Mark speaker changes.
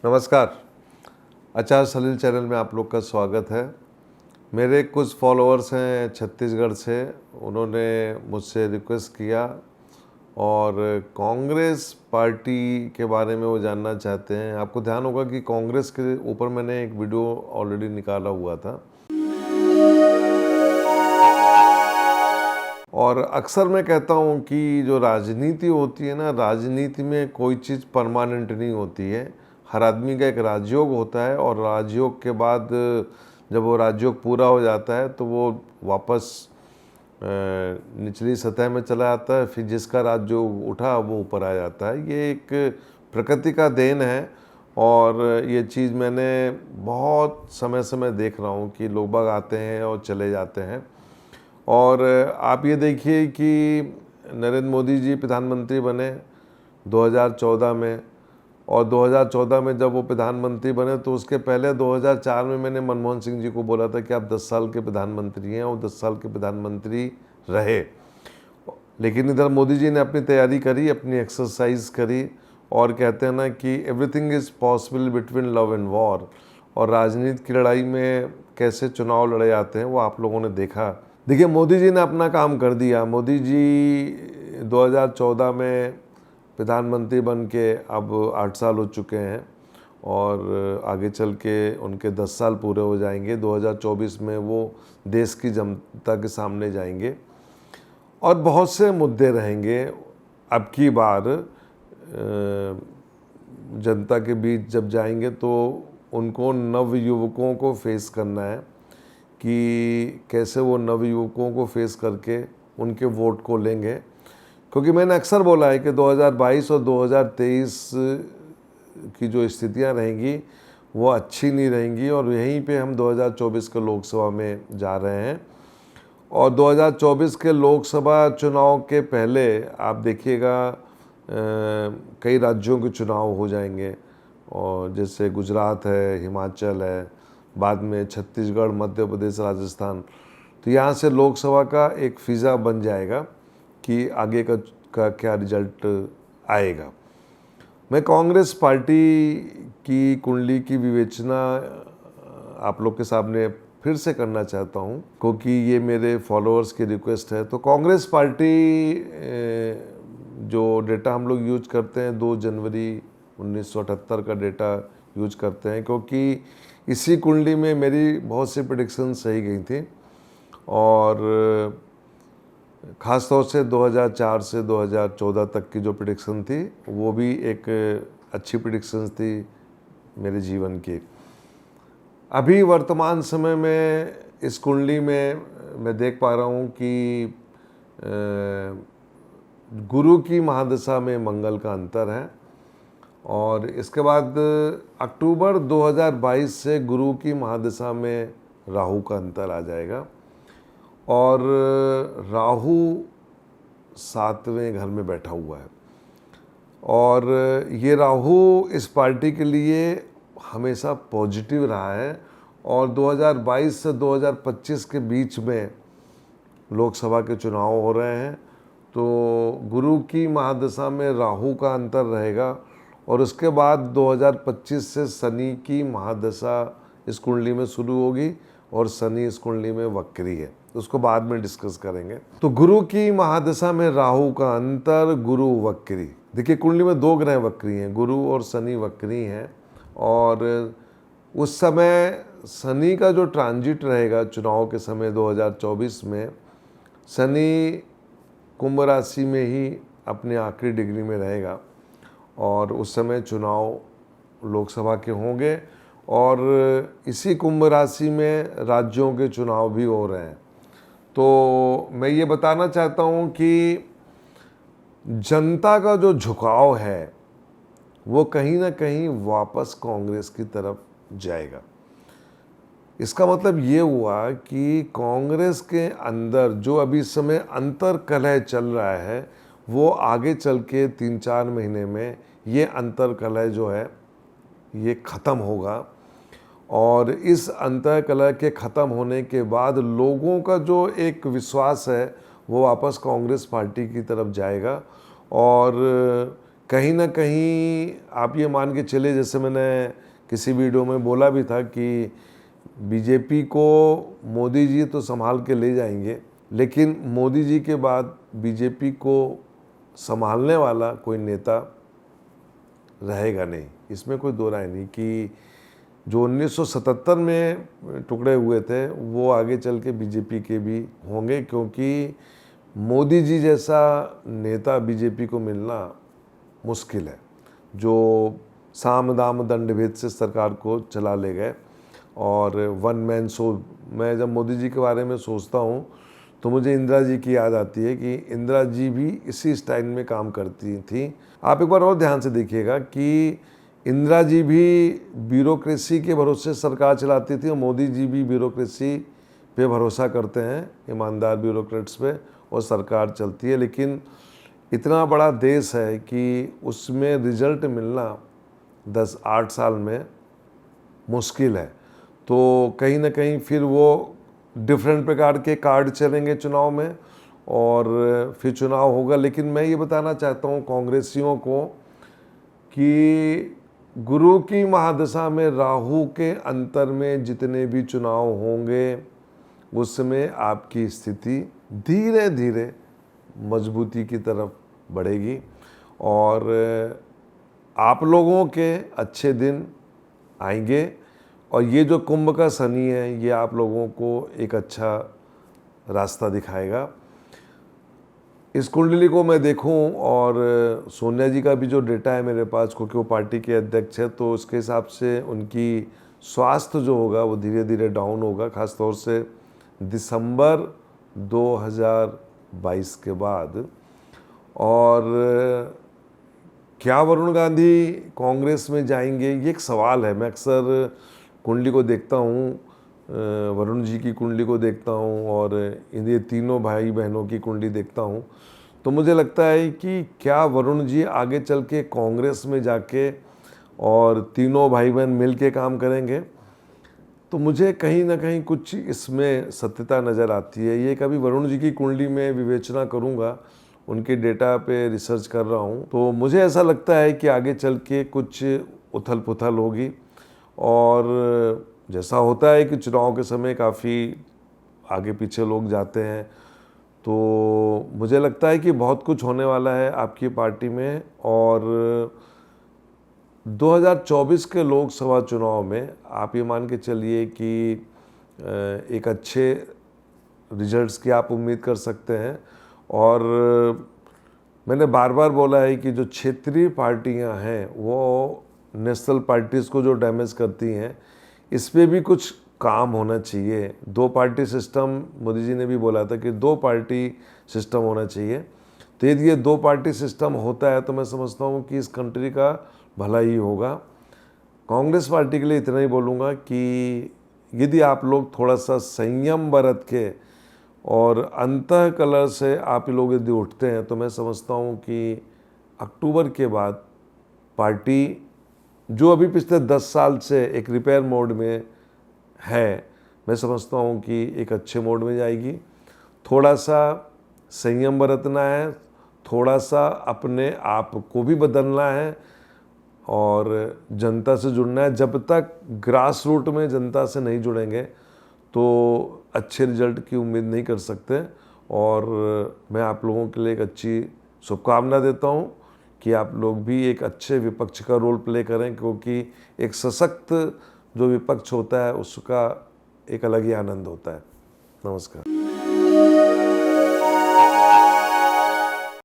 Speaker 1: नमस्कार। आचार सलील चैनल में आप लोग का स्वागत है। मेरे कुछ फॉलोअर्स हैं छत्तीसगढ़ से, उन्होंने मुझसे रिक्वेस्ट किया और कांग्रेस पार्टी के बारे में वो जानना चाहते हैं। आपको ध्यान होगा कि कांग्रेस के ऊपर मैंने एक वीडियो ऑलरेडी निकाला हुआ था और अक्सर मैं कहता हूँ कि जो राजनीति होती है ना, राजनीति में कोई चीज़ परमानेंट नहीं होती है। हर आदमी का एक राजयोग होता है और राजयोग के बाद जब वो राजयोग पूरा हो जाता है तो वो वापस निचली सतह में चला जाता है। फिर जिसका राजयोग उठा वो ऊपर आ जाता है। ये एक प्रकृति का देन है और ये चीज़ मैंने बहुत समय से मैं देख रहा हूँ कि लोग बाग आते हैं और चले जाते हैं। और आप ये देखिए कि नरेंद्र मोदी जी प्रधानमंत्री बने 2014 में, और 2014 में जब वो प्रधानमंत्री बने तो उसके पहले 2004 में मैंने मनमोहन सिंह जी को बोला था कि आप 10 साल के प्रधानमंत्री हैं, और 10 साल के प्रधानमंत्री रहे। लेकिन इधर मोदी जी ने अपनी तैयारी करी, अपनी एक्सरसाइज करी, और कहते हैं ना कि everything is possible between love and war. और राजनीति की लड़ाई में कैसे चुनाव लड़े जाते हैं वो आप लोगों ने देखा। देखिए, मोदी जी ने अपना काम कर दिया। मोदी जी 2014 में प्रधानमंत्री बन के अब 8 साल हो चुके हैं और आगे चल के उनके 10 साल पूरे हो जाएंगे। 2024 में वो देश की जनता के सामने जाएंगे और बहुत से मुद्दे रहेंगे। अब की बार जनता के बीच जब जाएंगे तो उनको नव युवकों को फेस करना है कि कैसे वो नव युवकों को फेस करके उनके वोट को लेंगे। क्योंकि मैंने अक्सर बोला है कि 2022 और 2023 की जो स्थितियां रहेंगी वो अच्छी नहीं रहेंगी, और यहीं पे हम 2024 के लोकसभा में जा रहे हैं। और 2024 के लोकसभा चुनाव के पहले आप देखिएगा कई राज्यों के चुनाव हो जाएंगे, और जैसे गुजरात है, हिमाचल है, बाद में छत्तीसगढ़, मध्य प्रदेश, राजस्थान। तो यहाँ से लोकसभा का एक फिज़ा बन जाएगा कि आगे का क्या रिजल्ट आएगा। मैं कांग्रेस पार्टी की कुंडली की विवेचना आप लोग के सामने फिर से करना चाहता हूँ, क्योंकि ये मेरे फॉलोअर्स की रिक्वेस्ट है। तो कांग्रेस पार्टी जो डेटा हम लोग यूज करते हैं 2 जनवरी 1978 का डेटा यूज करते हैं, क्योंकि इसी कुंडली में मेरी बहुत सी प्रेडिक्शन सही गई थी। और ख़ास तौर से 2004 से 2014 तक की जो प्रेडिक्शन थी वो भी एक अच्छी प्रेडिक्शन थी मेरे जीवन की। अभी वर्तमान समय में इस कुंडली में मैं देख पा रहा हूँ कि गुरु की महादशा में मंगल का अंतर है, और इसके बाद अक्टूबर 2022 से गुरु की महादशा में राहु का अंतर आ जाएगा, और राहु 7वें घर में बैठा हुआ है। और ये राहु इस पार्टी के लिए हमेशा पॉजिटिव रहा है, और 2022 से 2025 के बीच में लोकसभा के चुनाव हो रहे हैं। तो गुरु की महादशा में राहु का अंतर रहेगा, और उसके बाद 2025 से शनि की महादशा इस कुंडली में शुरू होगी, और शनि इस कुंडली में वक्री है, तो उसको बाद में डिस्कस करेंगे। तो गुरु की महादशा में राहु का अंतर, गुरु वक्री। देखिए, कुंडली में 2 ग्रह वक्री हैं, गुरु और शनि वक्री हैं। और उस समय शनि का जो ट्रांजिट रहेगा चुनाव के समय 2024 में, शनि कुंभ राशि में ही अपने आखिरी डिग्री में रहेगा, और उस समय चुनाव लोकसभा के होंगे, और इसी कुंभ राशि में राज्यों के चुनाव भी हो रहे हैं। तो मैं ये बताना चाहता हूँ कि जनता का जो झुकाव है वो कहीं ना कहीं वापस कांग्रेस की तरफ जाएगा। इसका मतलब ये हुआ कि कांग्रेस के अंदर जो अभी इस समय अंतर कलह चल रहा है वो आगे चल के 3-4 महीने में ये अंतर कलह जो है ये ख़त्म होगा, और इस अंतर कलह के ख़त्म होने के बाद लोगों का जो एक विश्वास है वो वापस कांग्रेस पार्टी की तरफ जाएगा। और कहीं ना कहीं आप ये मान के चले, जैसे मैंने किसी वीडियो में बोला भी था कि बीजेपी को मोदी जी तो संभाल के ले जाएंगे, लेकिन मोदी जी के बाद बीजेपी को संभालने वाला कोई नेता रहेगा नहीं। इसमें कोई दो राय नहीं कि जो 1977 में टुकड़े हुए थे वो आगे चल के बीजेपी के भी होंगे, क्योंकि मोदी जी जैसा नेता बीजेपी को मिलना मुश्किल है, जो साम दाम दंड भेद से सरकार को चला ले गए। और वन मैन शो, मैं जब मोदी जी के बारे में सोचता हूँ तो मुझे इंदिरा जी की याद आती है कि इंदिरा जी भी इसी स्टाइल में काम करती थी। आप एक बार और ध्यान से देखिएगा कि इंदिरा जी भी ब्यूरोक्रेसी के भरोसे सरकार चलाती थी और मोदी जी भी ब्यूरोक्रेसी पे भरोसा करते हैं, ईमानदार ब्यूरोक्रेट्स पे, और सरकार चलती है। लेकिन इतना बड़ा देश है कि उसमें रिजल्ट मिलना 10-8 साल में मुश्किल है। तो कहीं ना कहीं फिर वो डिफरेंट प्रकार के कार्ड चलेंगे चुनाव में और फिर चुनाव होगा। लेकिन मैं ये बताना चाहता हूँ कांग्रेसियों को कि गुरु की महादशा में राहु के अंतर में जितने भी चुनाव होंगे उसमें आपकी स्थिति धीरे धीरे मजबूती की तरफ बढ़ेगी और आप लोगों के अच्छे दिन आएंगे। और ये जो कुंभ का शनि है ये आप लोगों को एक अच्छा रास्ता दिखाएगा। इस कुंडली को मैं देखूं और सोनिया जी का भी जो डेटा है मेरे पास, क्योंकि वो पार्टी के अध्यक्ष है, तो उसके हिसाब से उनकी स्वास्थ्य जो होगा वो धीरे धीरे डाउन होगा, खासतौर से दिसंबर 2022 के बाद। और क्या वरुण गांधी कांग्रेस में जाएंगे, ये एक सवाल है। मैं अक्सर कुंडली को देखता हूँ, वरुण जी की कुंडली को देखता हूँ और ये तीनों भाई बहनों की कुंडली देखता हूँ, तो मुझे लगता है कि क्या वरुण जी आगे चल के कांग्रेस में जाके और तीनों भाई बहन मिल के काम करेंगे। तो मुझे कहीं ना कहीं कुछ इसमें सत्यता नज़र आती है। ये कभी वरुण जी की कुंडली में विवेचना करूँगा, उनके डेटा पे रिसर्च कर रहा हूँ, तो मुझे ऐसा लगता है कि आगे चल के कुछ उथल पुथल होगी। और जैसा होता है कि चुनाव के समय काफ़ी आगे पीछे लोग जाते हैं, तो मुझे लगता है कि बहुत कुछ होने वाला है आपकी पार्टी में। और 2024 के लोकसभा चुनाव में आप ये मान के चलिए कि एक अच्छे रिजल्ट्स की आप उम्मीद कर सकते हैं। और मैंने बार बार बोला है कि जो क्षेत्रीय पार्टियां हैं वो नेशनल पार्टीज़ को जो डैमेज करती हैं, इस पे भी कुछ काम होना चाहिए। 2 पार्टी सिस्टम, मोदी जी ने भी बोला था कि 2 पार्टी सिस्टम होना चाहिए। तो यदि ये 2 पार्टी सिस्टम होता है तो मैं समझता हूँ कि इस कंट्री का भला ही होगा। कांग्रेस पार्टी के लिए इतना ही बोलूँगा कि यदि आप लोग थोड़ा सा संयम बरत के और अंतः कलह से आप लोग यदि उठते हैं तो मैं समझता हूँ कि अक्टूबर के बाद पार्टी जो अभी पिछले 10 साल से एक रिपेयर मोड में है, मैं समझता हूँ कि एक अच्छे मोड में जाएगी। थोड़ा सा संयम बरतना है, थोड़ा सा अपने आप को भी बदलना है और जनता से जुड़ना है। जब तक ग्रास रूट में जनता से नहीं जुड़ेंगे तो अच्छे रिजल्ट की उम्मीद नहीं कर सकते। और मैं आप लोगों के लिए एक अच्छी शुभकामना देता हूँ कि आप लोग भी एक अच्छे विपक्ष का रोल प्ले करें, क्योंकि एक सशक्त जो विपक्ष होता है उसका एक अलग ही आनंद होता है। नमस्कार।